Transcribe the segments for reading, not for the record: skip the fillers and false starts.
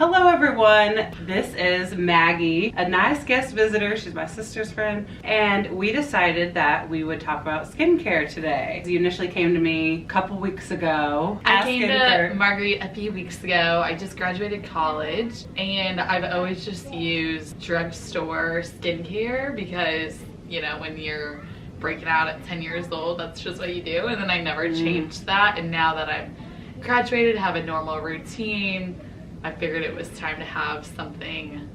Hello everyone, this is Maggie, a nice guest visitor. She's my sister's friend, and we decided that we would talk about skincare today. You initially came to me a couple weeks ago. I came to Marguerite a few weeks ago. I just graduated college and I've always just used drugstore skincare because, you know, when you're breaking out at 10 years old, that's just what you do. And then I never changed that. And now that I'm graduated, have a normal routine, I figured it was time to have something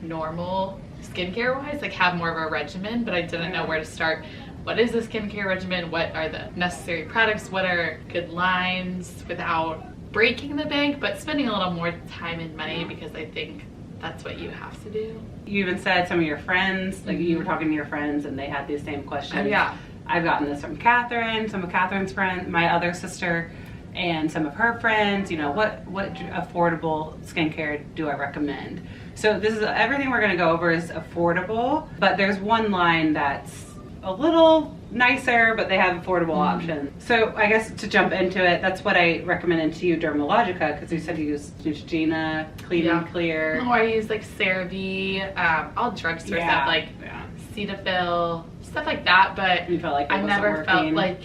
normal skincare wise, like have more of a regimen, but I didn't know where to start. What is a skincare regimen? What are the necessary products? What are good lines without breaking the bank, but spending a little more time and money, because I think that's what you have to do. You even said some of your friends, like you were talking to your friends and they had these same questions. Oh, yeah. I've gotten this from Catherine, some of Catherine's friends, my other sister, and some of her friends. You know, what affordable skincare do I recommend? So this is everything we're going to go over is affordable, but there's one line that's a little nicer, but they have affordable options. So I guess to jump into it, that's what I recommended to you, Dermologica, because you said you use Neutrogena, Clean and Clear. Oh, I use like CeraVe, all drugstore stuff, like Cetaphil, stuff like that, but you felt like I never felt like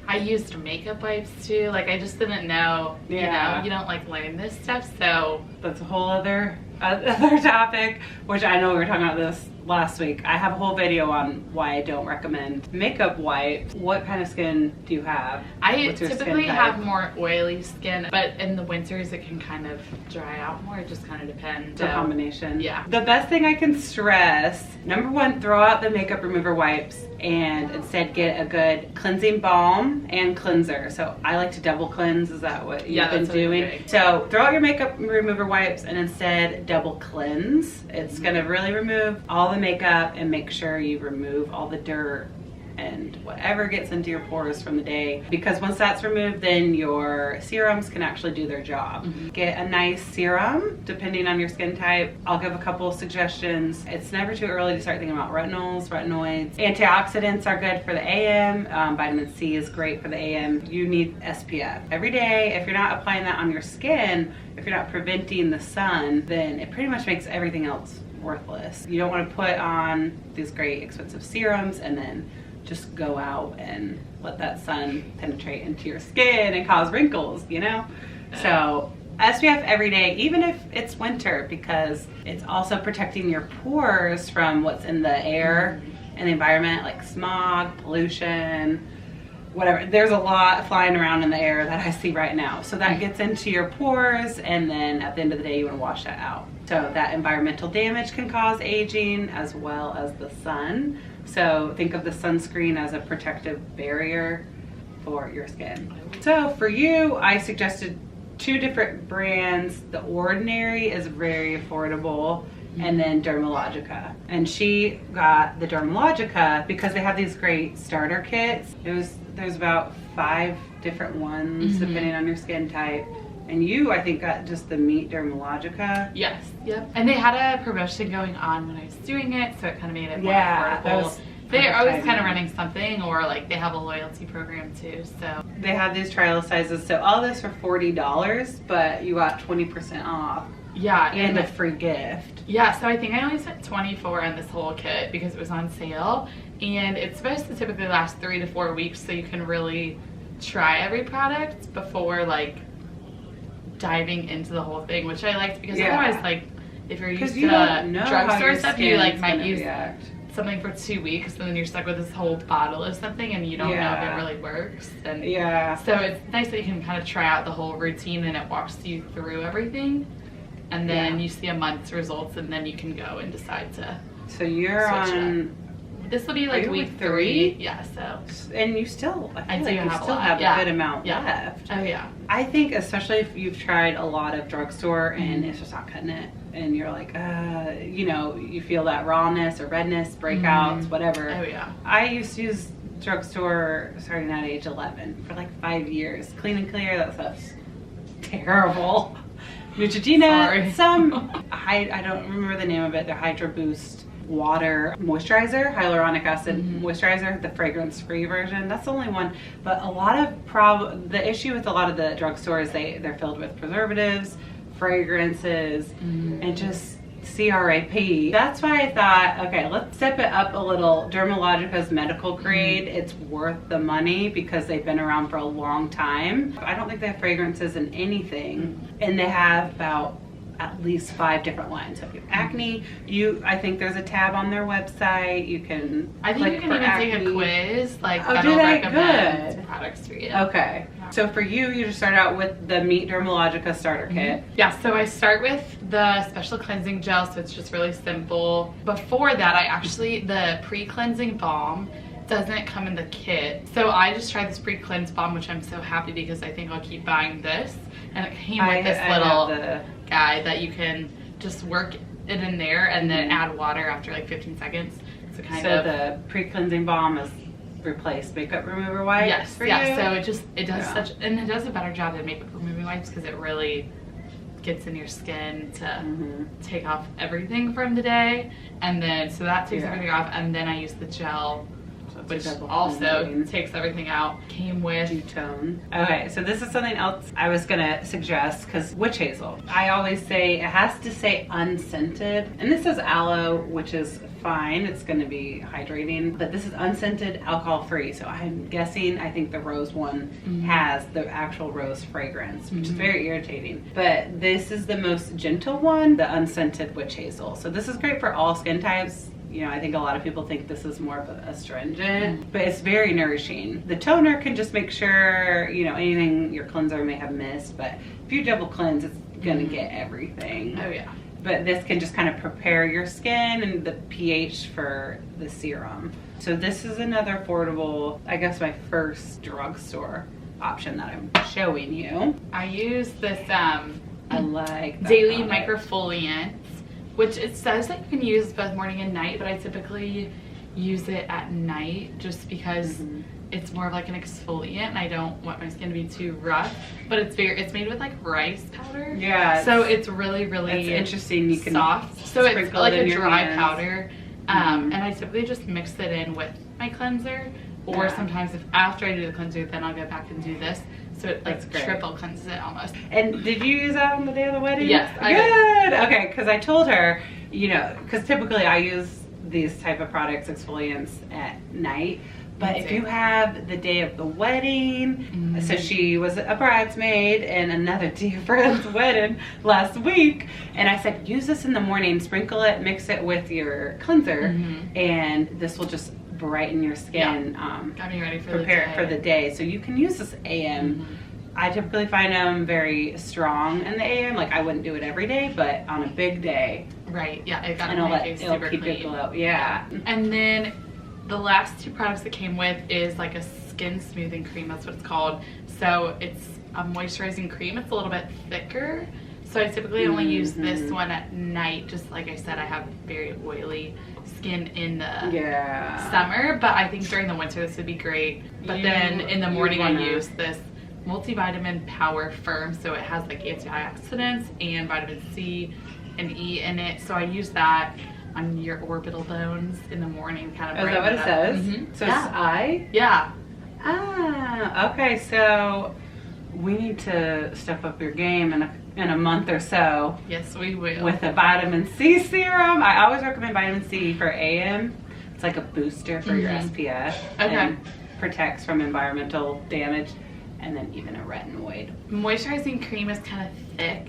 I used makeup wipes too. Like I just didn't know, you know, you don't like learn this stuff, so. That's a whole other topic, which I know we were talking about this last week. I have a whole video on why I don't recommend makeup wipes. What kind of skin do you have? I typically have more oily skin, but in the winters it can kind of dry out more. It just kind of depends. The combination. Yeah. The best thing I can stress, number one, throw out the makeup remover wipes and instead get a good cleansing balm and cleanser. So I like to double cleanse. Is that what you've been doing? So throw out your makeup remover wipes and instead double cleanse. It's gonna really remove all the makeup and make sure you remove all the dirt and whatever gets into your pores from the day, because once that's removed, then your serums can actually do their job. Get a nice serum depending on your skin type. I'll give a couple of suggestions. It's never too early to start thinking about retinols, retinoids. Antioxidants are good for the AM. Vitamin C is great for the AM. You need SPF every day. If you're not applying that on your skin, if you're not preventing the sun, then it pretty much makes everything else worthless. You don't want to put on these great expensive serums and then just go out and let that sun penetrate into your skin and cause wrinkles, you know? So SPF every day, even if it's winter, because it's also protecting your pores from what's in the air and the environment, like smog, pollution, whatever. There's a lot flying around in the air that I see right now. So that gets into your pores, and then at the end of the day, you want to wash that out. So that environmental damage can cause aging as well as the sun. So think of the sunscreen as a protective barrier for your skin. So for you, I suggested two different brands. The Ordinary is very affordable, and then Dermologica. And she got the Dermologica because they have these great starter kits. There's about 5 different ones depending on your skin type. And you, I think, got just the Meet Dermologica. Yes, yep. And they had a promotion going on when I was doing it, so it kind of made it more affordable. They're always kind of running something, or like they have a loyalty program too, so. They have these trial sizes, so all this for $40, but you got 20% off. Yeah. And a free gift. Yeah, so I think I only spent $24 on this whole kit because it was on sale. And it's supposed to typically last 3 to 4 weeks, so you can really try every product before like diving into the whole thing, which I liked, because otherwise, like, if you're used to drugstore stuff, you like might use something for 2 weeks and then you're stuck with this whole bottle of something and you don't know if it really works. And so it's nice that you can kind of try out the whole routine and it walks you through everything, and then you see a month's results, and then you can go and decide to. So you're on. This will be like week 3. Yeah, so. And you still, I feel like you still have a good amount left. Oh yeah. I think especially if you've tried a lot of drugstore and it's just not cutting it, and you're like, you know, you feel that rawness or redness, breakouts, whatever. Oh yeah. I used to use drugstore starting at age 11 for like 5 years. Clean and Clear, that stuff's terrible. Neutrogena, I don't remember the name of it, the Hydro Boost water moisturizer, hyaluronic acid moisturizer, the fragrance free version. That's the only one. But a lot of the issue with a lot of the drugstores, they're filled with preservatives, fragrances, and just CRAP. That's why I thought, okay, let's step it up a little. Dermologica's medical grade, it's worth the money because they've been around for a long time. I don't think they have fragrances in anything, and they have about at least 5 different lines. So if you have acne, I think there's a tab on their website. You can I think you can even acne. take a quiz, like oh, that'll do they? recommend Good. products for you. Okay. So for you just start out with the Meet Dermologica starter kit. Yeah, so I start with the special cleansing gel, so it's just really simple. Before that, the pre-cleansing balm doesn't come in the kit. So I just tried this pre-cleanse balm, which I'm so happy because I think I'll keep buying this. And it came with this little guide that you can just work it in there and then add water after like 15 seconds. So the pre-cleansing balm is replaced makeup remover wipes. Yes, for yeah. you? So it does it does a better job than makeup removing wipes because it really gets in your skin to take off everything from the day, and then so that takes everything off, and then I use the gel, which also takes everything out. Came with Two-tone. Okay, so this is something else I was gonna suggest, because witch hazel, I always say it has to say unscented, and this is aloe, which is fine, it's gonna be hydrating, but this is unscented, alcohol free. So I'm guessing, I think the rose one has the actual rose fragrance, which is very irritating, but this is the most gentle one, the unscented witch hazel. So this is great for all skin types. You know, I think a lot of people think this is more of a astringent, but it's very nourishing. The toner can just make sure, you know, anything your cleanser may have missed, but if you double cleanse, it's gonna get everything. oh yeah. But this can just kind of prepare your skin and the pH for the serum. So this is another affordable, I guess my first drugstore option that I'm showing you. I use this I like that daily product. microfoliant, which it says that you can use both morning and night, but I typically use it at night just because it's more of like an exfoliant and I don't want my skin to be too rough. But it's made with like rice powder. Yeah. So it's really It's interesting. You can soft. So it's like a dry hands. powder. And I typically just mix it in with my cleanser. Or sometimes if after I do the cleanser, then I'll go back and do this. So it like triple cleanses it almost. And did you use that on the day of the wedding? Yes, I did. Okay, because I told her, you know, because typically I use these type of products, exfoliants, at night. But if you have the day of the wedding, so she was a bridesmaid and another dear friend's wedding last week, and I said, use this in the morning, sprinkle it, mix it with your cleanser, and this will just brighten your skin. Got me ready for prepare it for the day. So you can use this AM. I typically find them very strong in the AM. Like I wouldn't do it every day, but on a big day. Right. Yeah. It got And my face it'll super keep clean. it glow. Yeah. And then the last 2 products that came with is like a skin smoothing cream. That's what it's called. So it's a moisturizing cream. It's a little bit thicker. So I typically only use this one at night. Just like I said, I have very oily skin in the summer, but I think during the winter this would be great. But then in the morning I use this multivitamin power firm, so it has like antioxidants and vitamin C and E in it. So I use that on your orbital bones in the morning, kind of. Is that what it says? So it's eye? Yeah. Ah, okay. So we need to step up your game in a month or so. Yes, we will. With a vitamin C serum. I always recommend vitamin C for AM. It's like a booster for your SPF. And protects from environmental damage. And then even a retinoid. Moisturizing cream is kind of thick.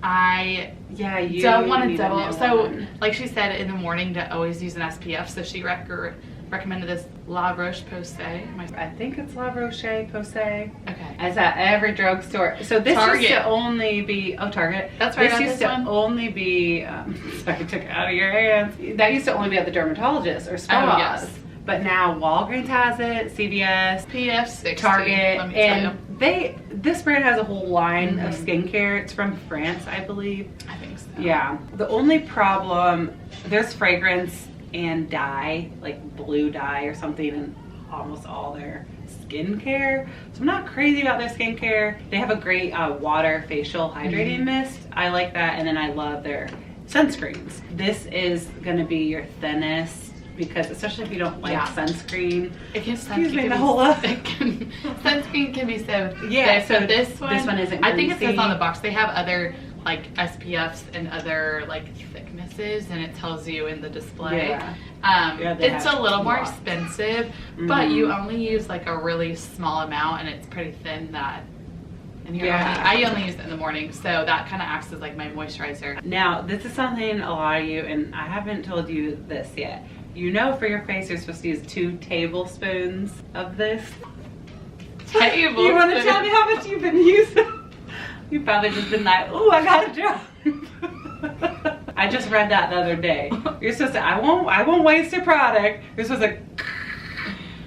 I you don't want to double. So like she said in the morning to always use an SPF. So she recommended this La Roche-Posay. I think it's La Roche-Posay. Okay. It's at every drugstore. So this Target. used to only be, Target. That's right. This used to only be, sorry, I took it out of your hands. That used to only be at the dermatologist or spas. Oh, yes. But now Walgreens has it, CVS, SPF 60, Target, let me tell you. and this brand has a whole line of skincare. It's from France, I believe. I think so. Yeah. The only problem, there's fragrance and dye, like blue dye or something, in almost all their skincare. So I'm not crazy about their skincare. They have a great water facial hydrating mist. I like that, and then I love their sunscreens. This is gonna be your thinnest, because especially if you don't like sunscreen, it can sunscreen can be so thick. So this one isn't. I think it says on the box they have other like SPFs and other like thicknesses, and it tells you in the display. Yeah. It's a little more expensive, but you only use like a really small amount, and it's pretty thin. I only use it in the morning, so that kind of acts as like my moisturizer. Now, this is something a lot of you, and I haven't told you this yet. You know, for your face, you're supposed to use 2 tablespoons of this. Tablespoons? You want to tell me how much you've been using? You've probably just been like, oh, I got a drop. I just read that the other day. You're supposed to, I won't waste a product. You're supposed to,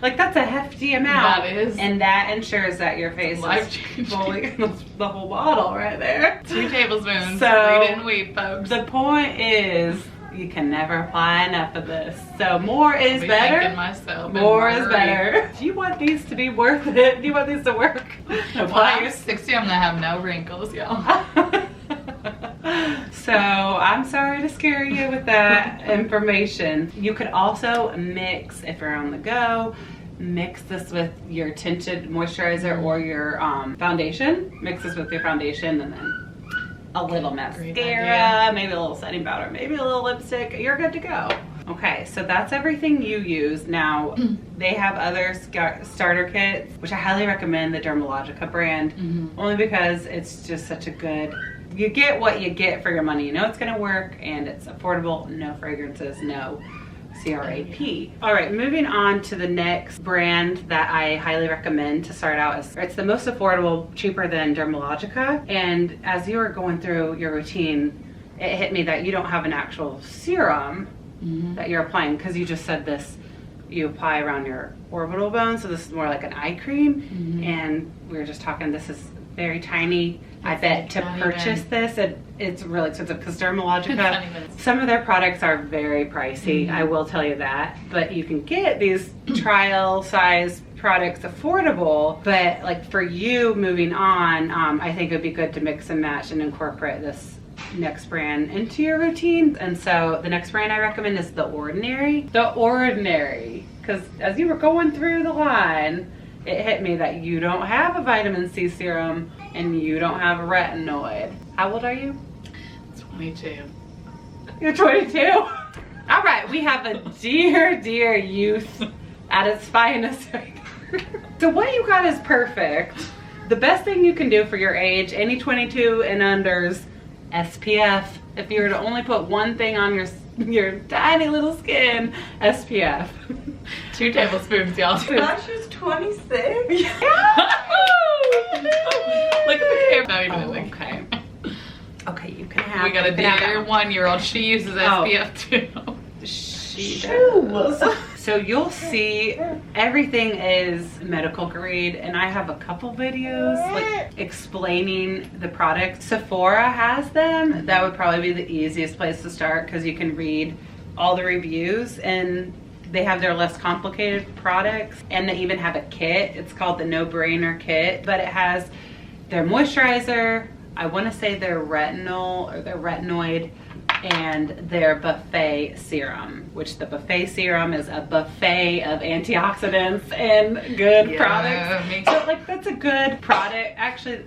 like, that's a hefty amount. That is. And that ensures that your face is fully, the whole bottle right there. 2 tablespoons. So, read and weep, folks. The point is, you can never apply enough of this. So more is better. More is better. Do you want these to be worth it? Do you want these to work? When I'm 60, I'm gonna have no wrinkles, y'all. So I'm sorry to scare you with that information. You could also mix, if you're on the go, mix this with your tinted moisturizer or your foundation. Mix this with your foundation, and then a little mascara, maybe a little setting powder, maybe a little lipstick. You're good to go. Okay, so that's everything you use. Now, they have other starter kits, which I highly recommend the Dermologica brand, only because it's just such a good, you get what you get for your money. You know it's gonna work, and it's affordable, no fragrances, no CRAP. All right, moving on to the next brand that I highly recommend to start out. It's the most affordable, cheaper than Dermologica. And as you were going through your routine, it hit me that you don't have an actual serum that you're applying, because you just said this, you apply around your orbital bone. So this is more like an eye cream. And we were just talking, this is very tiny. I bet to purchase this, it's really expensive, because Dermologica, some of their products are very pricey, I will tell you that. But you can get these trial size products affordable. But like for you moving on, I think it would be good to mix and match and incorporate this next brand into your routine. And so the next brand I recommend is The Ordinary. The Ordinary, because as you were going through the line, it hit me that you don't have a vitamin C serum and you don't have a retinoid. How old are you? 22. You're 22? All right, we have a dear youth at its finest. So what you got is perfect. The best thing you can do for your age, any 22 and unders, SPF. If you were to only put one thing on your tiny little skin, SPF. 2 tablespoons, y'all. Gosh, she's 26? Yeah. Look at the camera. Not even in the okay. Okay, you can have. We gotta do your 1-year-old. She uses SPF too. She does. So you'll see everything is medical grade, and I have a couple videos like explaining the product. Sephora has them. That would probably be the easiest place to start, because you can read all the reviews, and they have their less complicated products, and they even have a kit. It's called the No Brainer Kit, but it has their moisturizer, I want to say their retinol or their retinoid, and their buffet serum, which the buffet serum is a buffet of antioxidants and good products. So like that's a good product. Actually,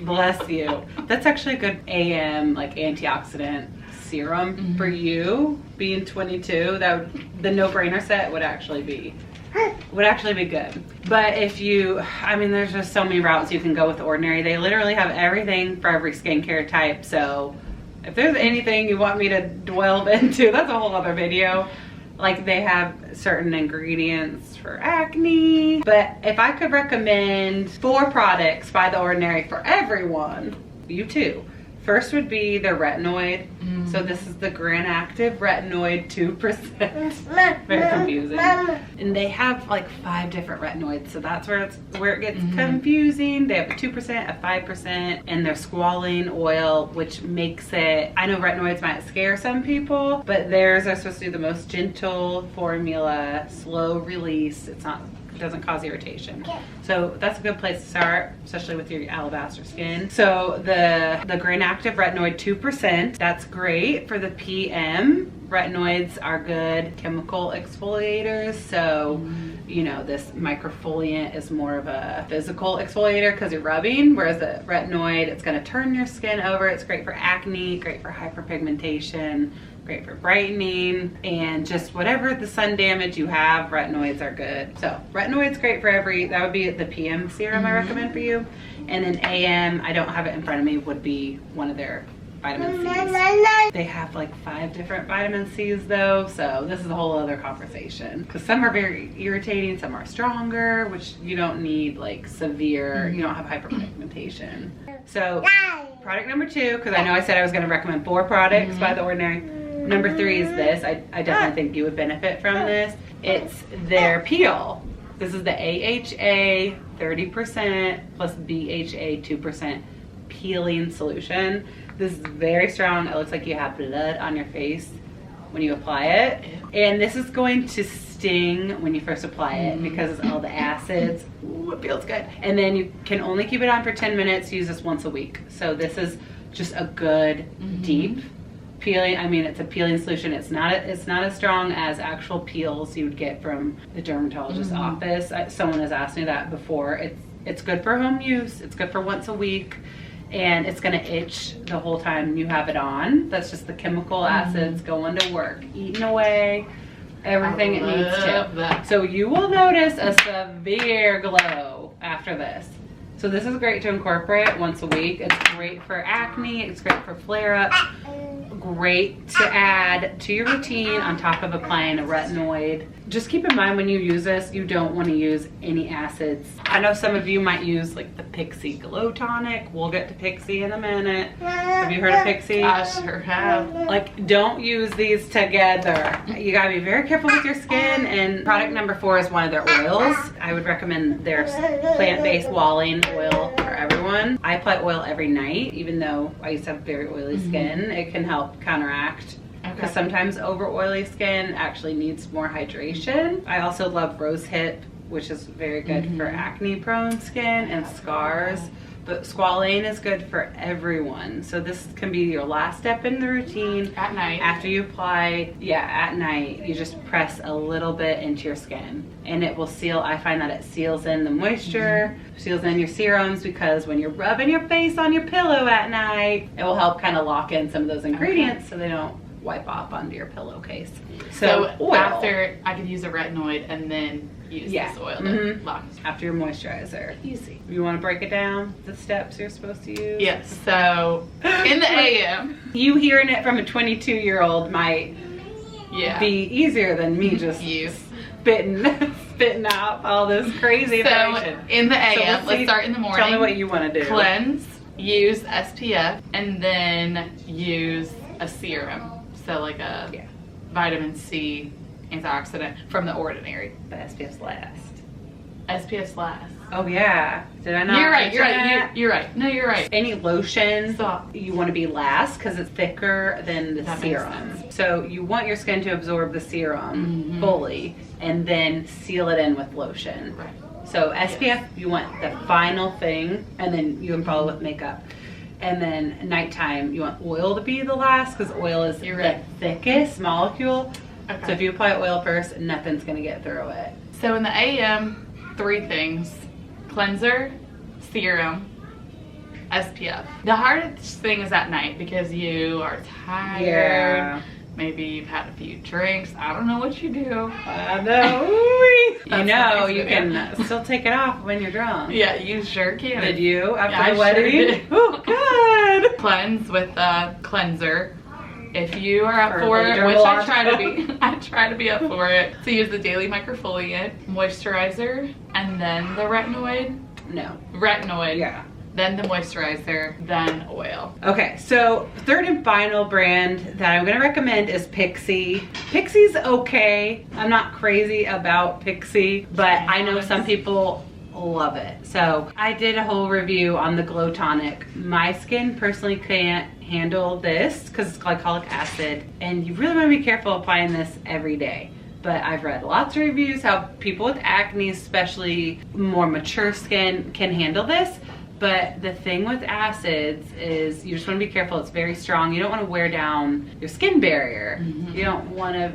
bless you. That's actually a good AM like antioxidant serum for you being 22. That would, the no-brainer set would actually be good. But if you, I mean, there's just so many routes you can go with Ordinary. They literally have everything for every skincare type. So if there's anything you want me to delve into, that's a whole other video. Like they have certain ingredients for acne. But if I could recommend 4 products by The Ordinary for everyone, you too. First would be the retinoid. So this is the Grand Active Retinoid 2%. Very confusing. And they have like 5 different retinoids, so that's where it gets confusing. They have a 2%, a 5%, and their squalene oil, which makes it, I know retinoids might scare some people, but theirs are supposed to be the most gentle formula, slow release. It doesn't cause irritation. So that's a good place to start, especially with your alabaster skin. So the Grand Active Retinoid 2%, that's great for the PM. Retinoids are good chemical exfoliators, so you know, this microfoliant is more of a physical exfoliator because you're rubbing, whereas the retinoid, it's going to turn your skin over. It's great for acne, great for hyperpigmentation, great for brightening, and just whatever the sun damage you have, retinoids are good. So retinoid's great for that would be the PM serum I recommend for you. And then AM, I don't have it in front of me, would be one of their vitamin C's. They have like 5 different vitamin C's though, so this is a whole other conversation. Because some are very irritating, some are stronger, which you don't need like severe, you don't have hyperpigmentation. So product number 2, because I know I said I was going to recommend 4 products by The Ordinary. Number 3 is this. I definitely think you would benefit from this. It's their peel. This is the AHA 30% plus BHA 2% peeling solution. This is very strong. It looks like you have blood on your face when you apply it. And this is going to sting when you first apply it because of all the acids. Ooh, it feels good. And then you can only keep it on for 10 minutes. Use this once a week. So this is just a good deep peeling. I mean, it's a peeling solution. It's not as strong as actual peels you would get from the dermatologist's office. Someone has asked me that before. It's good for home use. It's good for once a week. And it's gonna itch the whole time you have it on. That's just the chemical acids going to work, eating away everything it needs to. So you will notice a severe glow after this. So this is great to incorporate once a week. It's great for acne, it's great for flare-ups. Great to add to your routine on top of applying a retinoid. Just keep in mind when you use this, you don't want to use any acids. I know some of you might use like the Pixi Glow Tonic. We'll get to Pixi in a minute. Have you heard of Pixi? I sure have. Like, don't use these together. You gotta be very careful with your skin. And product number 4 is one of their oils. I would recommend their plant-based walling oil for everyone. I apply oil every night, even though I used to have very oily skin. It can help counteract, because sometimes over oily skin actually needs more hydration. I also love rose hip, which is very good for acne prone skin and scars, but squalane is good for everyone. So this can be your last step in the routine. At night. After you apply, at night, you just press a little bit into your skin and it will seal. I find that it seals in the moisture, seals in your serums, because when you're rubbing your face on your pillow at night, it will help kind of lock in some of those ingredients so they don't wipe off onto your pillowcase. So after, I could use a retinoid and then use this oil to lock. After your moisturizer. Easy. You want to break it down, the steps you're supposed to use? Yes, so in the AM. You hearing it from a 22-year-old might be easier than me just spitting out all this crazy information. In the AM, let's start in the morning. Tell me what you want to do. Cleanse, use SPF, and then use a serum. So like a vitamin C antioxidant from The Ordinary. But SPF's last. SPF's last. Oh yeah. Did I not? You're right. You're right. No, you're right. Any lotion, you want to be last because it's thicker than the serum. So you want your skin to absorb the serum fully and then seal it in with lotion. Right. So SPF, you want the final thing, and then you can follow with makeup. And then nighttime, you want oil to be the last because oil is the thickest molecule. So if you apply oil first, nothing's gonna get through it. So in the AM, 3 things: cleanser, serum, SPF. The hardest thing is at night because you are tired. Yeah. Maybe you've had a few drinks. I don't know what you do. I know. You know, you can still take it off when you're drunk. Yeah, you sure can. Did you after the wedding? Sure did. Oh, good. Cleanse with a cleanser. If you are up for it, which I try to be up for it. So use the daily microfoliant, moisturizer, and then the retinoid. No. Retinoid. Yeah. Then the moisturizer, then oil. Okay, so third and final brand that I'm gonna recommend is Pixi. Pixi's okay. I'm not crazy about Pixi, but I know some people love it. So I did a whole review on the Glow Tonic. My skin personally can't handle this because it's glycolic acid, and you really wanna be careful applying this every day. But I've read lots of reviews how people with acne, especially more mature skin, can handle this. But the thing with acids is you just want to be careful. It's very strong. You don't want to wear down your skin barrier. You don't want to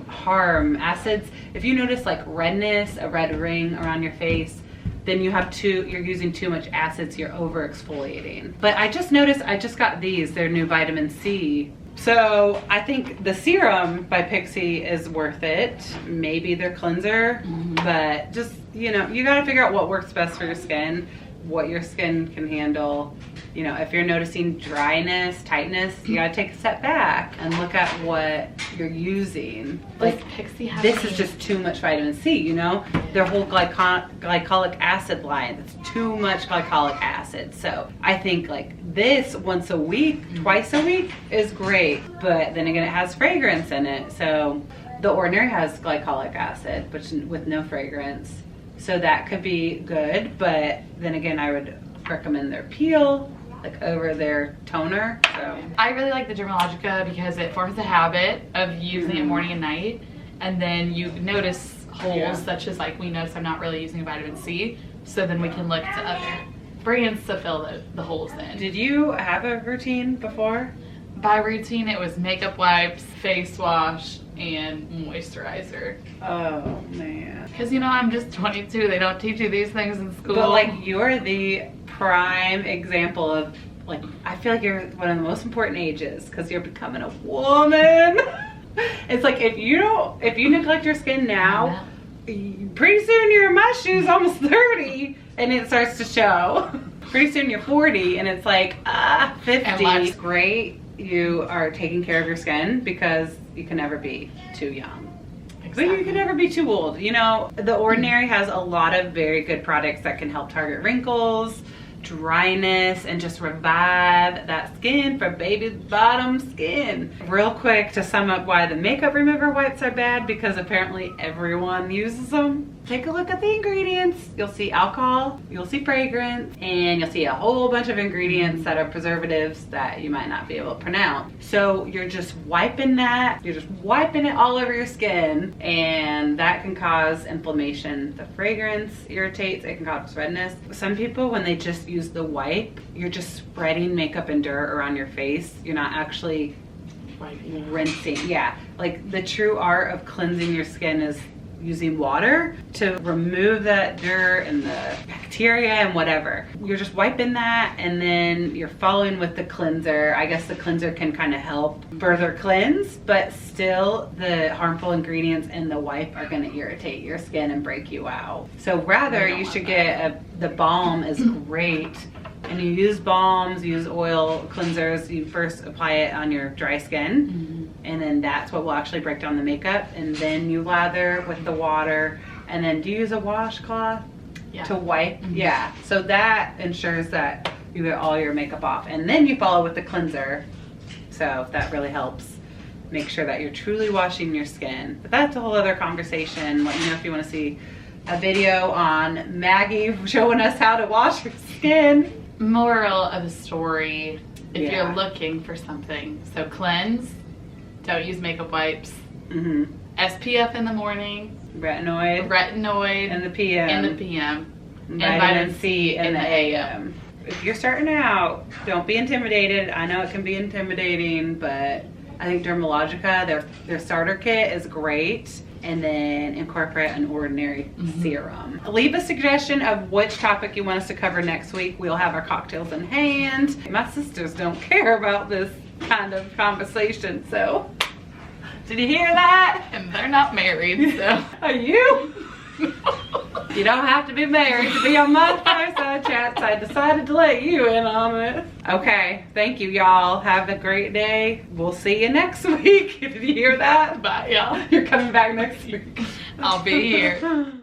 harm. Acids, if you notice like redness, a red ring around your face, then you're using too much acids, you're over exfoliating. But I just noticed, I just got these, they're new vitamin C. So I think the Serum by Pixi is worth it. Maybe their cleanser, but just, you know, you gotta figure out what works best for your skin, what your skin can handle. You know, if you're noticing dryness, tightness, you gotta take a step back and look at what you're using. Like Pixi has this is just too much vitamin C, you know? Their whole glycolic acid line, it's too much glycolic acid. So I think like this once a week, twice a week is great, but then again, it has fragrance in it. So the Ordinary has glycolic acid, but with no fragrance. So that could be good, but then again, I would recommend their peel like over their toner. So I really like the Dermologica because it forms a habit of using it morning and night, and then you notice holes such as like we notice I'm not really using vitamin C, so then we can look to other brands to fill the holes in. Did you have a routine before? By routine, it was makeup wipes, face wash, and moisturizer. Oh man. Because you know, I'm just 22, they don't teach you these things in school. But like you're the prime example of like, I feel like you're one of the most important ages because you're becoming a woman. It's like if you neglect your skin now, pretty soon you're in my shoes almost 30 and it starts to show. Pretty soon you're 40 and it's like 50. And life's great. You are taking care of your skin because you can never be too young. But you can never be too old. You know, the Ordinary has a lot of very good products that can help target wrinkles, dryness, and just revive that skin for baby bottom skin. Real quick to sum up why the makeup remover wipes are bad, because apparently everyone uses them. Take a look at the ingredients. You'll see alcohol, you'll see fragrance, and you'll see a whole bunch of ingredients that are preservatives that you might not be able to pronounce. So you're just wiping that, you're just wiping it all over your skin, and that can cause inflammation. The fragrance irritates, it can cause redness. Some people, when they just use the wipe, you're just spreading makeup and dirt around your face. You're not actually rinsing. Yeah, like the true art of cleansing your skin is using water to remove that dirt and the bacteria and whatever. You're just wiping that and then you're following with the cleanser. I guess the cleanser can kind of help further cleanse, but still the harmful ingredients in the wipe are going to irritate your skin and break you out. So rather you should get the balm is great. And you use balms, use oil cleansers, you first apply it on your dry skin, and then that's what will actually break down the makeup, and then you lather with the water, and then do you use a washcloth to wipe? Yeah, so that ensures that you get all your makeup off, and then you follow with the cleanser, so that really helps make sure that you're truly washing your skin. But that's a whole other conversation. Let me know if you want to see a video on Maggie showing us how to wash your skin. Moral of the story, if you're looking for something, so cleanse, don't use makeup wipes, SPF in the morning, retinoid in the PM, and vitamin C in the AM. If you're starting out, don't be intimidated. I know it can be intimidating, but I think Dermologica, their starter kit is great. And then incorporate an Ordinary serum. Leave a suggestion of which topic you want us to cover next week. We'll have our cocktails in hand. My sisters don't care about this kind of conversation, so. Did you hear that? And they're not married, so. Are you? You don't have to be married to be on my fireside chat, so I decided to let you in on it. Okay, thank you, y'all. Have a great day. We'll see you next week. Did you hear that? Bye, y'all. You're coming back next week. I'll be here.